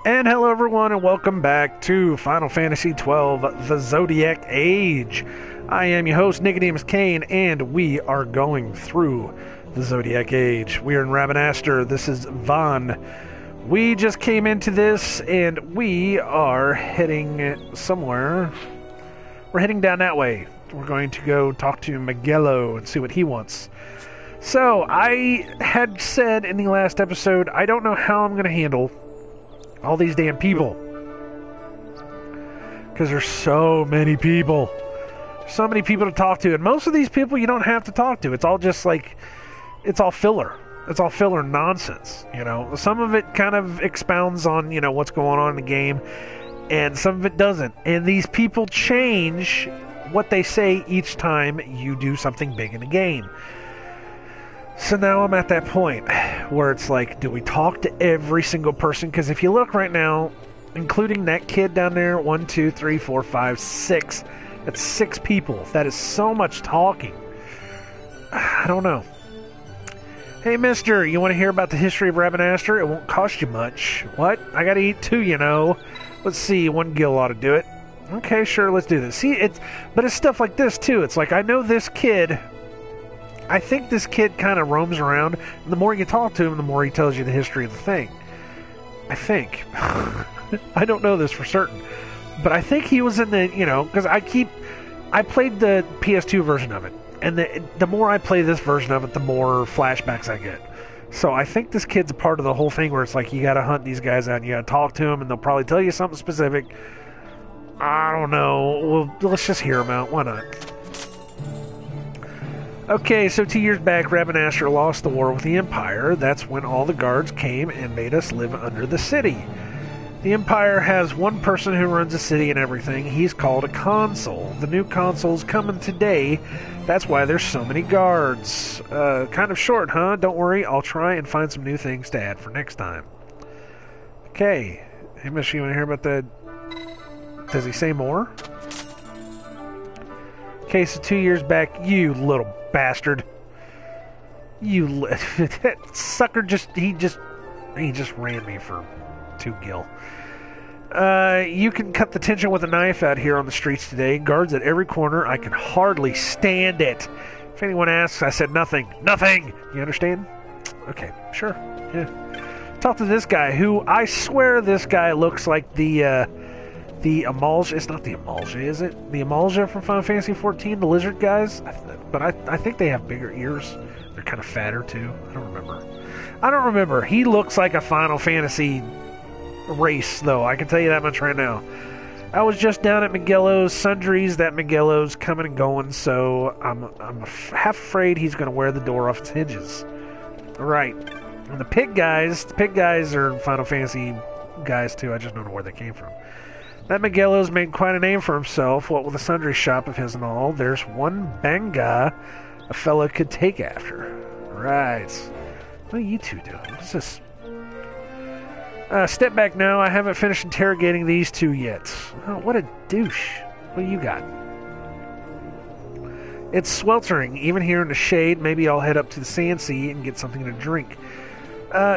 And hello everyone and welcome back to Final Fantasy XII The Zodiac Age. I am your host nicodemoscain and we are going through the Zodiac Age. We are in Remastered. This is Vaughn. We just came into this and we are heading somewhere. We're heading down that way. We're going to go talk to Miguelo and see what he wants. So, I had said in the last episode, I don't know how I'm going to handle all these damn people. Because there's so many people. So many people to talk to. And most of these people you don't have to talk to. It's all just like, it's all filler. It's all filler nonsense, you know. Some of it kind of expounds on, you know, what's going on in the game. And some of it doesn't. And these people change what they say each time you do something big in the game. So now I'm at that point where it's like, do we talk to every single person? Because if you look right now, including that kid down there, 1, 2, 3, 4, 5, 6. That's 6 people. That is so much talking. I don't know. Hey, mister, you want to hear about the history of Remastered? It won't cost you much. What? I gotta eat too, you know. Let's see, 1 gil ought to do it. Okay, sure, let's do this. See, but it's stuff like this, too. It's like, I know this kid. I think this kid kind of roams around. And the more you talk to him, the more he tells you the history of the thing. I think. I don't know this for certain. But I think he was in the, you know, because I played the PS2 version of it. And the more I play this version of it, the more flashbacks I get. So I think this kid's a part of the whole thing where it's like you got to hunt these guys out and you got to talk to them and they'll probably tell you something specific. I don't know. Well, let's just hear them out. Why not? Okay, so 2 years back, Remastered lost the war with the Empire. That's when all the guards came and made us live under the city. The Empire has one person who runs the city and everything. He's called a consul. The new consul's coming today. That's why there's so many guards. Kind of short, huh? Don't worry, I'll try and find some new things to add for next time. Okay. Hey, miss, you want to hear about that? Does he say more? Okay, so 2 years back, you little bastard. That sucker he just ran me for 2 gil. You can cut the tension with a knife out here on the streets today. Guards at every corner. I can hardly stand it. If anyone asks, I said nothing. Nothing! You understand? Okay, sure. Yeah. Talk to this guy, who I swear this guy looks like the Amalja. It's not the Amalja, is it? The Amalja from Final Fantasy XIV, the lizard guys? But I think they have bigger ears. They're kind of fatter, too. I don't remember. He looks like a Final Fantasy race, though. I can tell you that much right now. I was just down at Miguelo's Sundries. That Miguelo's coming and going, so I'm half afraid he's going to wear the door off its hinges. All right. And the pig guys are Final Fantasy guys, too. I just don't know where they came from. That Miguelo's made quite a name for himself, what with a sundry shop of his and all. There's one banga a fella could take after. Right. What are you two doing? What's this? Step back now. I haven't finished interrogating these two yet. Oh, what a douche. What do you got? It's sweltering, even here in the shade. Maybe I'll head up to the Sand Sea and get something to drink.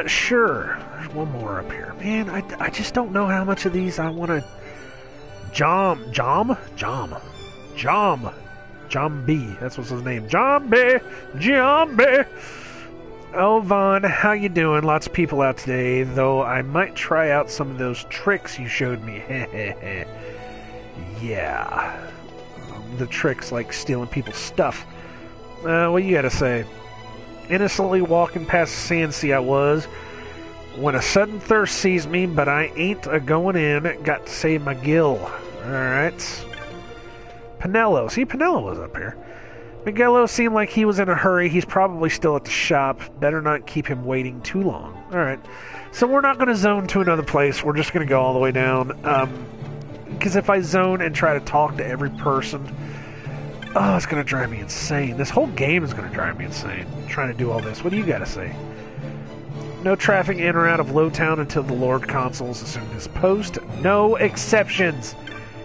Sure. There's one more up here. Man, I just don't know how much of these I want to... Jom B. That's what's his name. Jambi. Oh, Vaughn, how you doing? Lots of people out today, though I might try out some of those tricks you showed me. Yeah. The tricks like stealing people's stuff. What you gotta say? Innocently walking past the Sand Sea I was, when a sudden thirst seized me, but I ain't a-going in. Got to save my gill. Alright. Pinello. See, Pinello was up here. Miguelo seemed like he was in a hurry. He's probably still at the shop. Better not keep him waiting too long. Alright. So we're not going to zone to another place. We're just going to go all the way down. Because if I zone and try to talk to every person... Oh, it's going to drive me insane. This whole game is going to drive me insane. Trying to do all this. What do you got to say? No traffic in or out of Lowtown until the Lord Consul's assumed his post. No exceptions!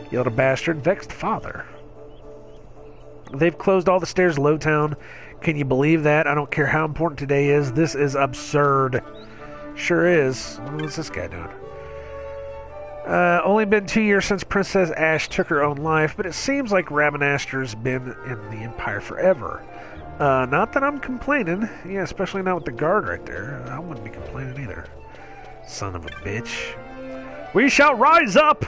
Yelled a bastard. Vexed father. They've closed all the stairs to Lowtown. Can you believe that? I don't care how important today is. This is absurd. Sure is. What's this guy doing? Only been 2 years since Princess Ash took her own life, but it seems like Raminaster's been in the Empire forever. Not that I'm complaining. Yeah, especially not with the guard right there. I wouldn't be complaining either. Son of a bitch. We shall rise up!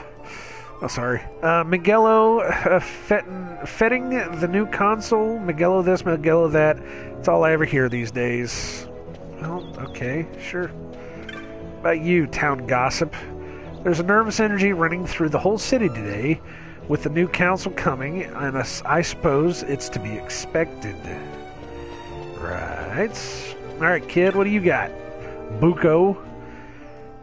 Oh, sorry. Miguelo fetting the new console. Miguelo this, Miguelo that. It's all I ever hear these days. Well, okay, sure. About you, town gossip. There's a nervous energy running through the whole city today with the new council coming, and I suppose it's to be expected. Right. Alright, kid, what do you got? Buko.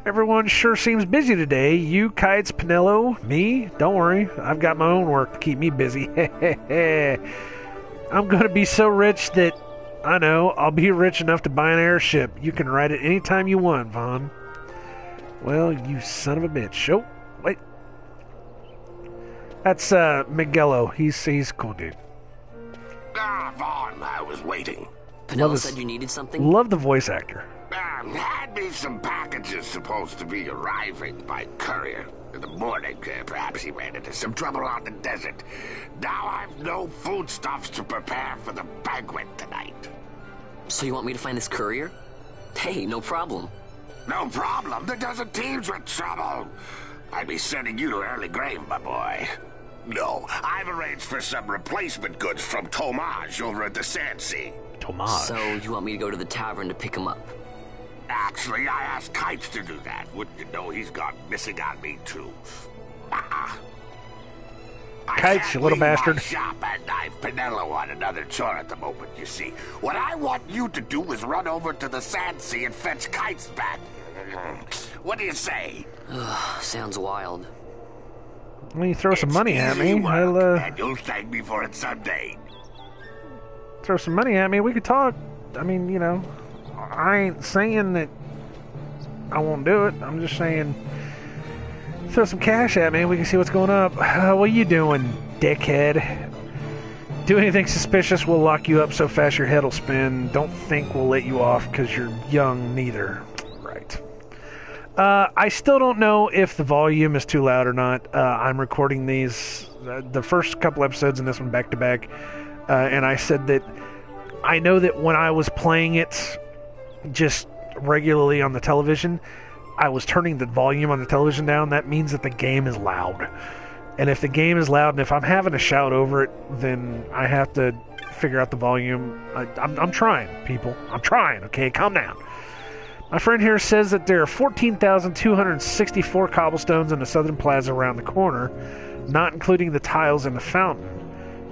Everyone sure seems busy today. You, Kites, Pinello, me? Don't worry, I've got my own work to keep me busy. I'm gonna be so rich that, I know, I'll be rich enough to buy an airship. You can ride it anytime you want, Vaughn. Well, you son of a bitch. Oh, wait. That's, Miguelo. He's cool, dude. Vaughn, I was waiting. Pinello said you needed something? Love the voice actor. Had me some packages supposed to be arriving by courier. In the morning, perhaps he ran into some trouble on the desert. Now I've no foodstuffs to prepare for the banquet tonight. So you want me to find this courier? Hey, no problem. No problem. The desert teems with trouble. I'd be sending you to early grave, my boy. No, I've arranged for some replacement goods from Tomage over at the Sandsea. Tomage. So you want me to go to the tavern to pick him up? Actually, I asked Kites to do that. Wouldn't you know he's gone missing on me, too. Kites, you little bastard. My shop and I've Pinello on another chore at the moment, you see. What I want you to do is run over to the Sandsea and fetch Kites back. What do you say? Sounds wild. Well, you throw some money at me, and you'll thank me for it someday. Throw some money at me, we could talk. I mean, you know, I ain't saying that I won't do it. I'm just saying, throw some cash at me, we can see what's going up. What are you doing, dickhead? Do anything suspicious, we'll lock you up so fast your head'll spin. Don't think we'll let you off because you're young, neither. Right. I still don't know if the volume is too loud or not. I'm recording these, the first couple episodes and this one back to back. And I said that I know that when I was playing it just regularly on the television, I was turning the volume on the television down. That means that the game is loud. And if the game is loud and if I'm having to shout over it, then I have to figure out the volume. I'm trying, people. I'm trying, okay? Calm down. My friend here says that there are 14,264 cobblestones in the southern plaza around the corner, not including the tiles in the fountain.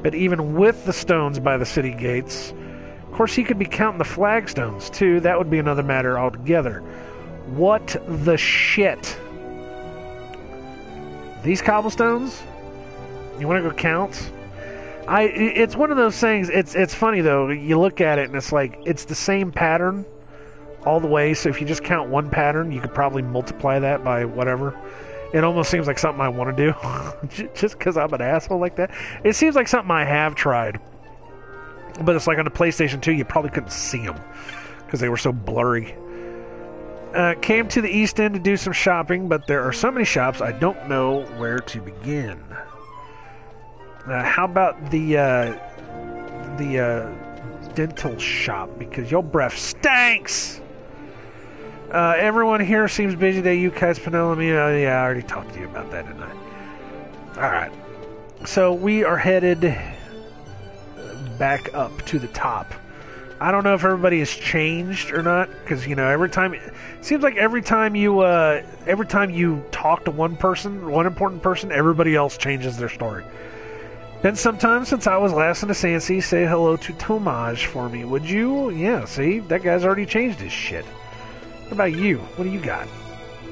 But even with the stones by the city gates, of course he could be counting the flagstones too. That would be another matter altogether. What the shit? These cobblestones? You want to go count? It's one of those things. It's funny though. You look at it and it's like it's the same pattern all the way. So if you just count one pattern, you could probably multiply that by whatever. It almost seems like something I want to do, just because I'm an asshole like that. It seems like something I have tried, but it's like on the PlayStation 2, you probably couldn't see them because they were so blurry. Came to the East End to do some shopping, but there are so many shops I don't know where to begin. How about the dental shop? Because your breath stinks. Everyone here seems busy today. You guys, Pinello, me. Yeah, I already talked to you about that, didn't I? Alright. So we are headed back up to the top. I don't know if everybody has changed or not, because, you know, every time... It seems like every time you talk to one person, one important person, everybody else changes their story. Been some time since I was last in the Sandsea. Say hello to Tomage for me, would you? Yeah, see? That guy's already changed his shit. What about you? What do you got?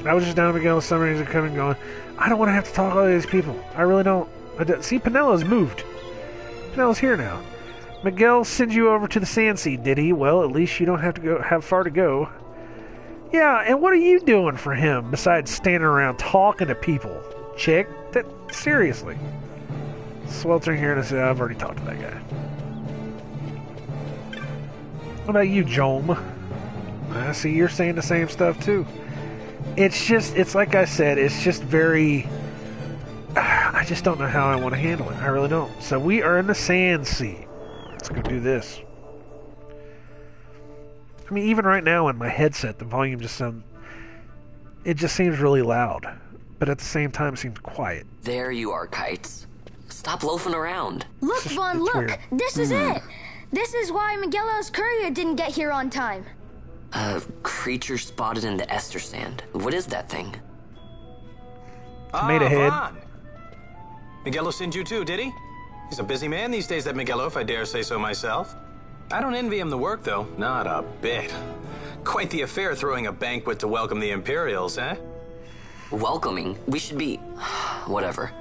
I was just down again with some reason coming going, I don't want to have to talk to all these people. I really don't. See, Pinello's moved. Pinello's here now. Miguel sent you over to the Sandsea, did he? Well, at least you don't have to have far to go. Yeah, and what are you doing for him besides standing around talking to people? Chick? Seriously. Sweltering here and I said, I've already talked to that guy. What about you, Jome? I see you're saying the same stuff too. it's like I said, it's just very... I just don't know how I want to handle it. I really don't. So we are in the Sand Sea. Let's go do this. I mean, even right now in my headset, the volume just sounds... It just seems really loud. But at the same time, it seems quiet. There you are, Kites. Stop loafing around. Look, Vaughn, look. Weird. This is it. This is why Miguelo's courier didn't get here on time. A creature spotted in the ester sand. What is that thing? Tomato head. Vaughn. Miguelo sent you too, did he? He's a busy man these days, that Miguelo, if I dare say so myself. I don't envy him the work, though. Not a bit. Quite the affair throwing a banquet to welcome the Imperials, eh? Welcoming? We should be... Whatever.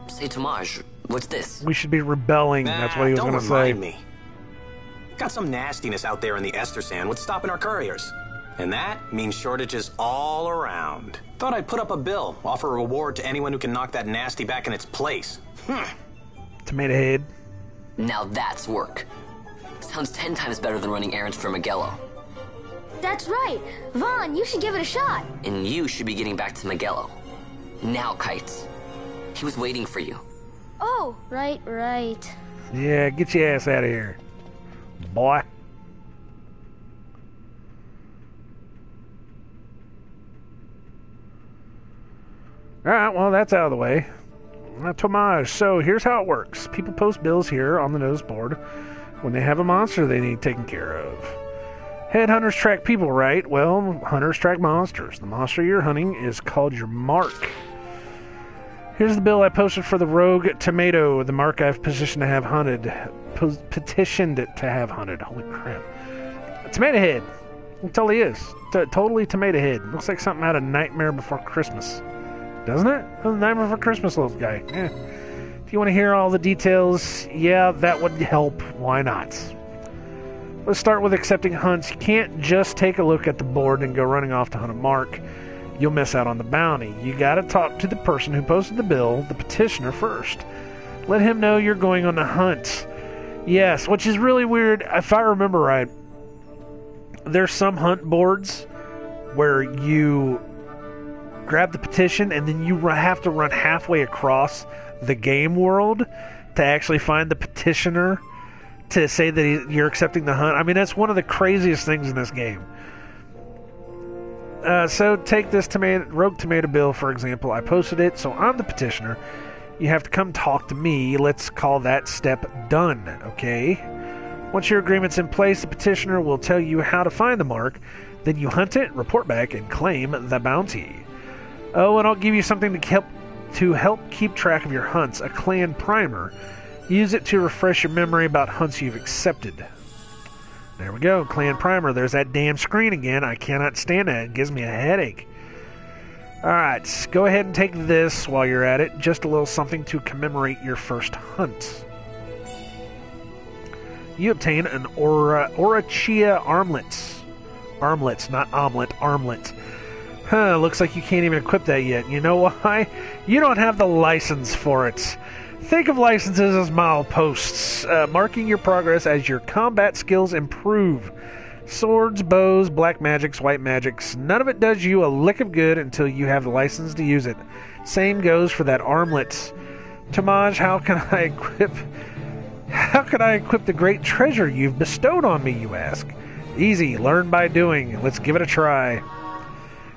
Say, Tomaj, what's this? We should be rebelling. That's what he was going to say. Don't remind me. Got some nastiness out there in the ester sand. What's stopping our couriers? And that means shortages all around. Thought I'd put up a bill, offer a reward to anyone who can knock that nasty back in its place. Tomato head. Now that's work. Sounds 10 times better than running errands for Miguelo. That's right. Vaughn, you should give it a shot. And you should be getting back to Miguelo. Now, Kites. He was waiting for you. Oh, right. Yeah, get your ass out of here, boy. Alright, well, that's out of the way. Tomaj, so here's how it works. People post bills here on the notice board when they have a monster they need taken care of. Headhunters track people, right? Well, hunters track monsters. The monster you're hunting is called your mark. Here's the bill I posted for the rogue tomato, the mark I've petitioned to have hunted. Petitioned to have hunted. Holy crap. Tomato head. It totally is. Totally tomato head. Looks like something out of Nightmare Before Christmas. Doesn't it? Oh, Nightmare Before Christmas little guy. If you want to hear all the details, yeah, that would help. Why not? Let's start with accepting hunts. You can't just take a look at the board and go running off to hunt a mark. You'll miss out on the bounty. You gotta talk to the person who posted the bill, the petitioner, first. Let him know you're going on the hunt. Yes, which is really weird. If I remember right, there's some hunt boards where you grab the petition and then you have to run halfway across the game world to actually find the petitioner to say that you're accepting the hunt. I mean, that's one of the craziest things in this game. So take this rogue tomato bill, for example. I posted it, so I'm the petitioner. You have to come talk to me. Let's call that step done, okay? Once your agreement's in place, the petitioner will tell you how to find the mark. Then you hunt it, report back, and claim the bounty. Oh, and I'll give you something to help keep track of your hunts, a clan primer. Use it to refresh your memory about hunts you've accepted. There we go, clan primer. There's that damn screen again. I cannot stand that. It gives me a headache. Alright, go ahead and take this while you're at it. Just a little something to commemorate your first hunt. You obtain an Orachia armlet. Armlets, not omelet, armlet. Huh, looks like you can't even equip that yet. You know why? You don't have the license for it. Think of licenses as mileposts, marking your progress as your combat skills improve. Swords, bows, black magics, white magics, none of it does you a lick of good until you have the license to use it. Same goes for that armlet. Tomaj, how can I equip the great treasure you've bestowed on me, you ask? Easy, learn by doing. Let's give it a try.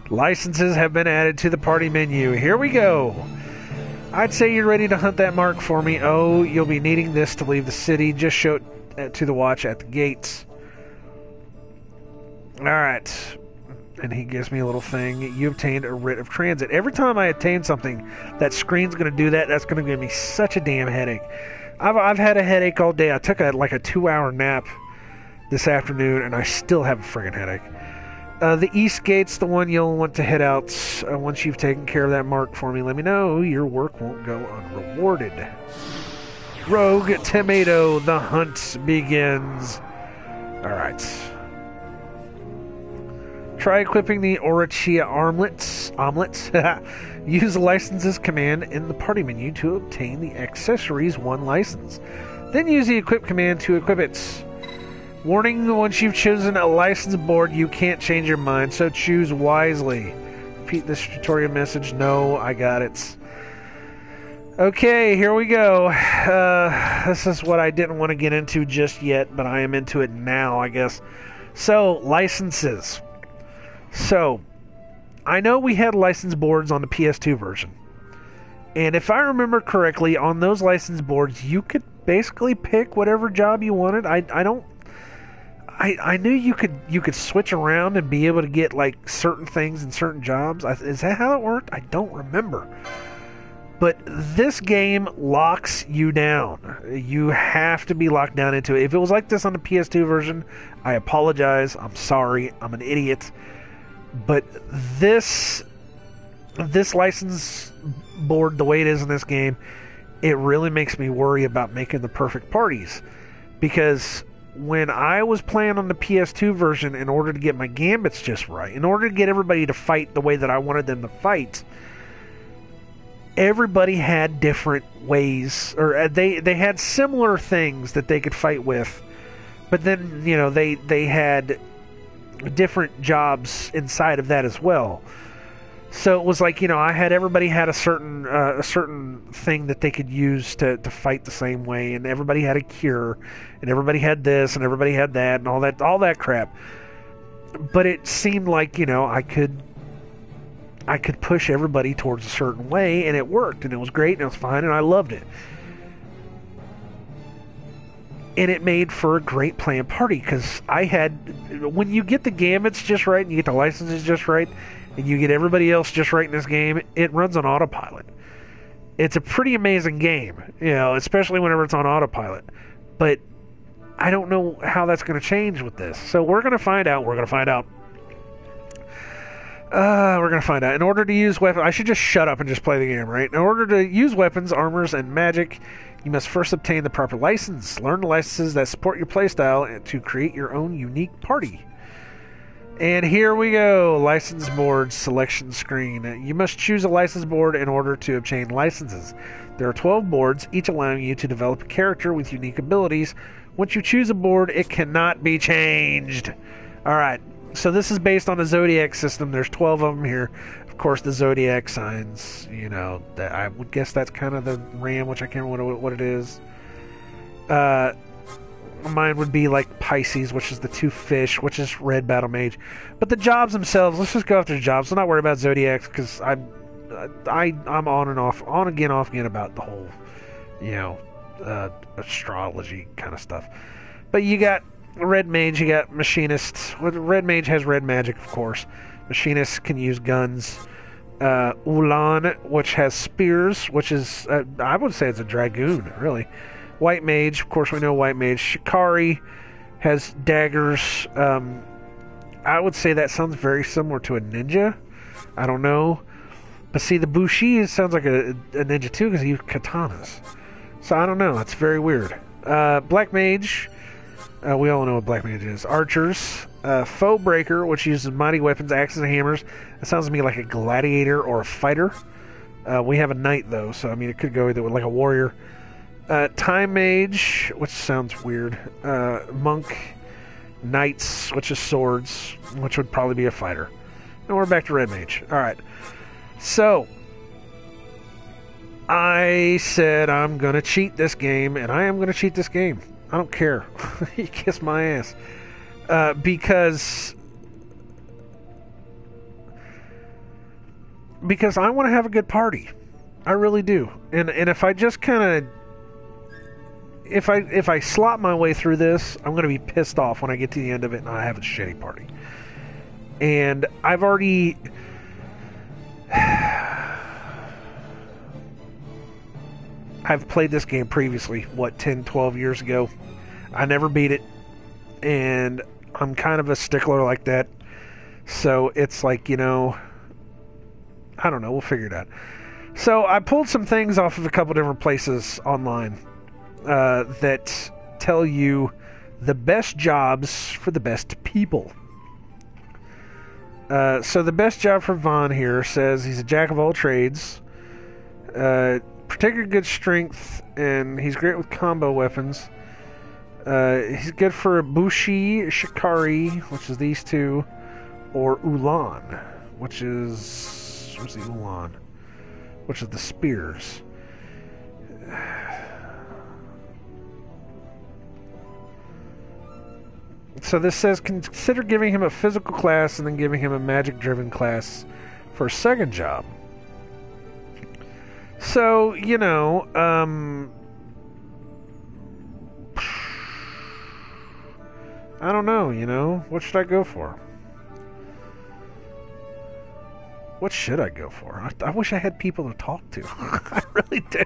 Licenses have been added to the party menu. Here we go. I'd say you're ready to hunt that mark for me. Oh, you'll be needing this to leave the city. Just show it to the watch at the gates. Alright. And he gives me a little thing. You obtained a writ of transit. Every time I attain something, that screen's going to do that. That's going to give me such a damn headache. I've had a headache all day. I took a 2-hour nap this afternoon, and I still have a friggin' headache. The East Gate's the one you'll want to head out once you've taken care of that mark for me. Let me know. Your work won't go unrewarded. Rogue Tomato, the hunt begins. Alright. Try equipping the Orachia omelets. Use the licenses command in the party menu to obtain the accessories 1 license. Then use the equip command to equip it. Warning, once you've chosen a license board, you can't change your mind, so choose wisely. repeat this tutorial message? No, I got it. Okay, here we go. This is what I didn't want to get into just yet, but I am into it now, I guess. So, licenses. So, I know we had license boards on the PS2 version. And if I remember correctly, on those license boards, you could basically pick whatever job you wanted. I knew you could switch around and be able to get like certain things in certain jobs. Is that how it worked? I don't remember. But this game locks you down. You have to be locked down into it. If it was like this on the PS2 version, I apologize. I'm sorry. I'm an idiot. But this license board, the way it is in this game, it really makes me worry about making the perfect parties. Because when I was playing on the PS2 version, in order to get my gambits just right, in order to get everybody to fight the way that I wanted them to fight, everybody had different ways, or they had similar things that they could fight with, but then, you know, they had different jobs inside of that as well. So it was like, you know, everybody had a certain thing that they could use to fight the same way, and everybody had a cure, and everybody had this, and everybody had that, and all that crap. But it seemed like, you know, I could push everybody towards a certain way, and it worked, and it was great, and it was fine, and I loved it. And it made for a great playing party, because when you get the gambits just right, and you get the licenses just right, and you get everybody else just right in this game, it runs on autopilot. It's a pretty amazing game, you know, especially whenever it's on autopilot. But I don't know how that's going to change with this. So we're going to find out. We're going to find out. In order to use weapons, I should just shut up and just play the game, right? In order to use weapons, armors, and magic, you must first obtain the proper license. Learn the licenses that support your playstyle and to create your own unique party. And here we go. License board selection screen. You must choose a license board in order to obtain licenses. There are 12 boards, each allowing you to develop a character with unique abilities. Once you choose a board, it cannot be changed. Alright, so this is based on the Zodiac system. There's 12 of them here. Of course, the Zodiac signs, you know, I would guess that's kind of the ram, which I can't remember what it is. Mine would be like Pisces, which is the 2 fish, which is red battle mage. But the jobs themselves, let's just go after the jobs. Let's not worry about Zodiacs, because I'm on and off, off again about the whole, you know, astrology kind of stuff. But you got red mage, you got machinist. Red mage has red magic, of course. Machinist can use guns. Ulan, which has spears, which is, I would say it's a dragoon, really. White mage, of course we know white mage. Shikari has daggers. I would say that sounds very similar to a ninja. I don't know. But see, the Bushi sounds like a ninja too, because he uses katanas. So I don't know. It's very weird. Black mage. We all know what black mage is. Archers. Foe breaker, which uses mighty weapons, axes, and hammers. That sounds to me like a gladiator or a fighter. We have a knight, though, so I mean, it could go either with like a warrior. Time mage, which sounds weird. Monk. Knights, which is swords, which would probably be a fighter. And we're back to red mage. Alright. So, I said I'm going to cheat this game, and I am going to cheat this game. I don't care. You kiss my ass. Because I want to have a good party. I really do. And if I just kind of... If I slop my way through this, I'm going to be pissed off when I get to the end of it and I have a shitty party. And I've already... I've played this game previously, 10, 12 years ago. I never beat it. And I'm kind of a stickler like that. So it's like, you know... I don't know, we'll figure it out. So I pulled some things off of a couple different places online. That tell you the best jobs for the best people. So the best job for Vaughn here says he's a jack of all trades, particularly good strength, and he's great with combo weapons. He's good for Bushi, Shikari, which is these two, or Ulan, which is Where's the Ulan? Which is the spears. So this says consider giving him a physical class and then giving him a magic-driven class for a second job. So, you know, I don't know, you know. What should I go for? What should I go for? I wish I had people to talk to. I really do.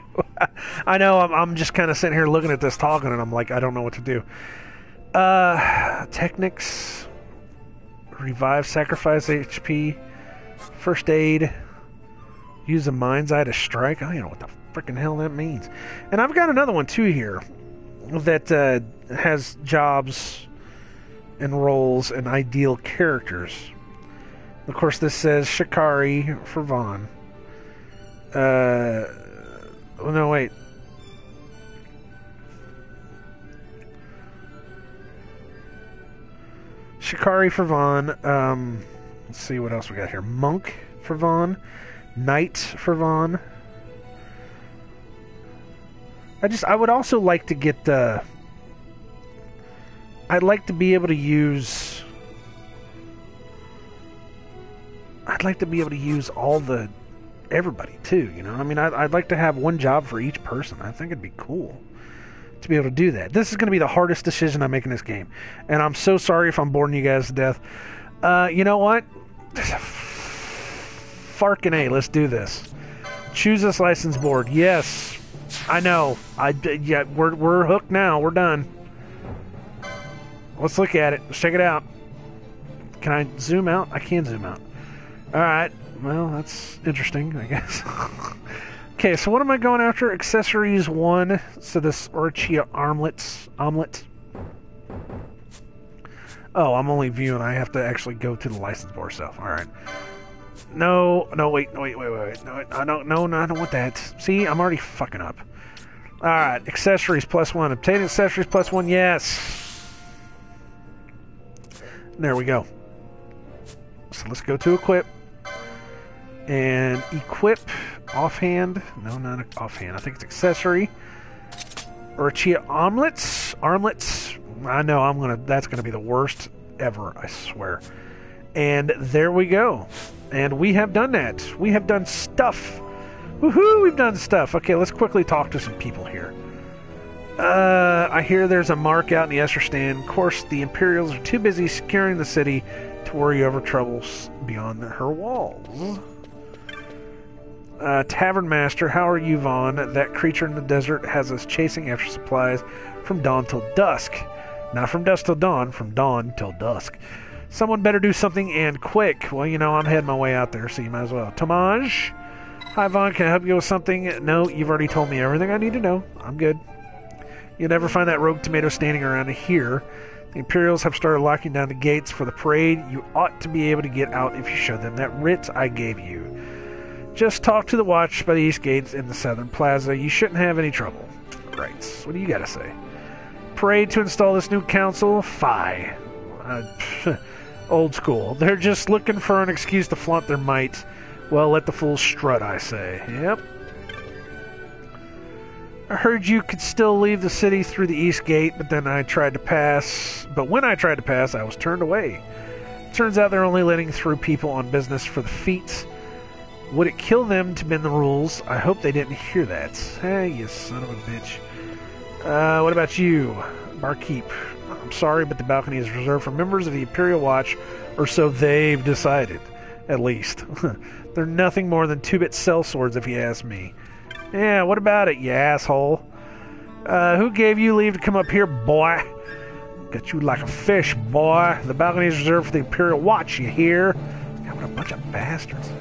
I know I'm just kind of sitting here looking at this talking, and I'm like, I don't know what to do. Technics, revive, sacrifice HP, first aid, use a mind's eye to strike. I don't know what the freaking hell that means. And I've got another one too here that has jobs and roles and ideal characters. Of course, this says Shikari for Vaughn. Oh, no, wait. Shikari for Vaughn. Let's see what else we got here. Monk for Vaughn. Knight for Vaughn. I would also like to get I'd like to be able to use... I'd like to be able to use everybody too, you know? I mean, I'd like to have one job for each person. I think it'd be cool to be able to do that. This is going to be the hardest decision I make in this game. And I'm so sorry if I'm boring you guys to death. You know what? Farkin' A, let's do this. Choose this license board. Yes. I know. Yeah, we're hooked now. We're done. Let's look at it. Let's check it out. Can I zoom out? I can zoom out. Alright, well, that's interesting, I guess. Okay, so what am I going after? Accessories 1. So this Orchia omelet. Oh, I'm only viewing. I have to actually go to the license board stuff. Alright. No, wait. No, I don't want that. See, I'm already fucking up. Alright, accessories +1. Obtain accessories +1, yes. There we go. So let's go to equip. And equip offhand. No, not offhand. I think it's accessory. Or chia armlets. I know that's gonna be the worst ever, I swear. And there we go. And we have done that. We have done stuff. Woohoo, we've done stuff. Okay, let's quickly talk to some people here. I hear there's a mark out in the Esser stand. Of course, the Imperials are too busy securing the city to worry over troubles beyond her walls. Tavern Master, how are you, Vaughn? That creature in the desert has us chasing after supplies from dawn till dusk. Not from dusk till dawn, from dawn till dusk. Someone better do something, and quick. Well, you know, I'm heading my way out there, so you might as well. Tomaj? Hi, Vaughn, can I help you with something? No, you've already told me everything I need to know. I'm good. You'll never find that rogue tomato standing around here. The Imperials have started locking down the gates for the parade. You ought to be able to get out if you show them that writ I gave you. Just talk to the watch by the east gates in the southern plaza. You shouldn't have any trouble. Right. What do you got to say? Parade to install this new council? Fie. Old school. They're just looking for an excuse to flaunt their might. Well, let the fools strut, I say. Yep. I heard you could still leave the city through the east gate, but when I tried to pass, I was turned away. Turns out they're only letting through people on business for the feats. Would it kill them to bend the rules? I hope they didn't hear that. Hey, you son of a bitch. What about you, Barkeep? I'm sorry, but the balcony is reserved for members of the Imperial Watch, or so they've decided, at least. They're nothing more than 2-bit sellswords, if you ask me. Yeah, what about it, you asshole? Who gave you leave to come up here, boy? Got you like a fish, boy. The balcony is reserved for the Imperial Watch, you hear? God, what a bunch of bastards.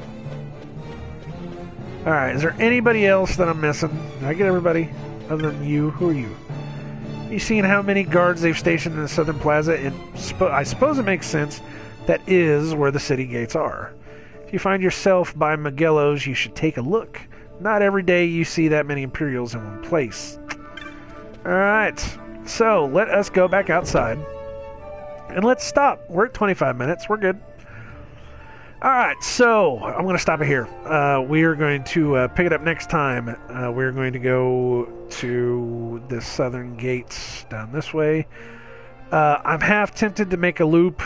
Alright, is there anybody else that I'm missing? Did I get everybody other than you? Who are you? You seen how many guards they've stationed in the southern plaza? I suppose it makes sense. That is where the city gates are. If you find yourself by Magello's, you should take a look. Not every day you see that many Imperials in one place. Alright, so let us go back outside. And let's stop. We're at 25 minutes. We're good. All right, so I'm going to stop it here. We are going to pick it up next time. We're going to go to the southern gates down this way. I'm half tempted to make a loop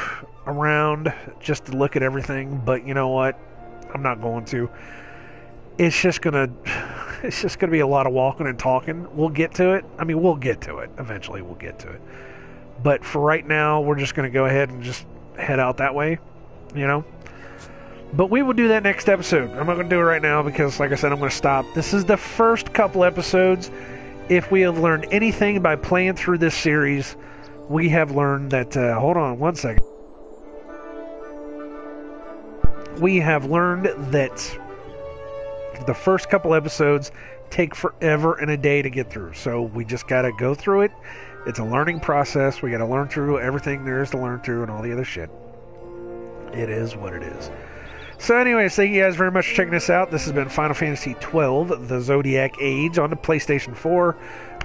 around just to look at everything, but you know what? I'm not going to. It's just gonna be a lot of walking and talking. We'll get to it. I mean, we'll get to it. Eventually, we'll get to it. But for right now, we're just going to go ahead and just head out that way, you know? But we will do that next episode. I'm not going to do it right now because, like I said, I'm going to stop. This is the first couple episodes. If we have learned anything by playing through this series, we have learned that... hold on one second. We have learned that the first couple episodes take forever and a day to get through. So we just got to go through it. It's a learning process. We got to learn through everything there is to learn through and all the other shit. It is what it is. So anyways, thank you guys very much for checking this out. This has been Final Fantasy XII The Zodiac Age on the PlayStation 4.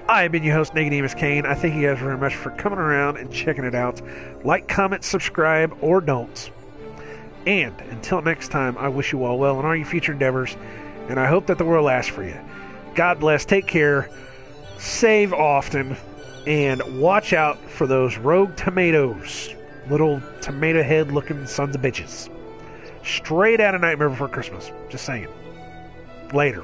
I've been your host, nicodemoscain. I thank you guys very much for coming around and checking it out. Like, comment, subscribe, or don't. And until next time, I wish you all well in all your future endeavors, and I hope that the world lasts for you. God bless, take care, save often, and watch out for those rogue tomatoes. Little tomato head looking sons of bitches. Straight out of Nightmare Before Christmas. Just saying. Later.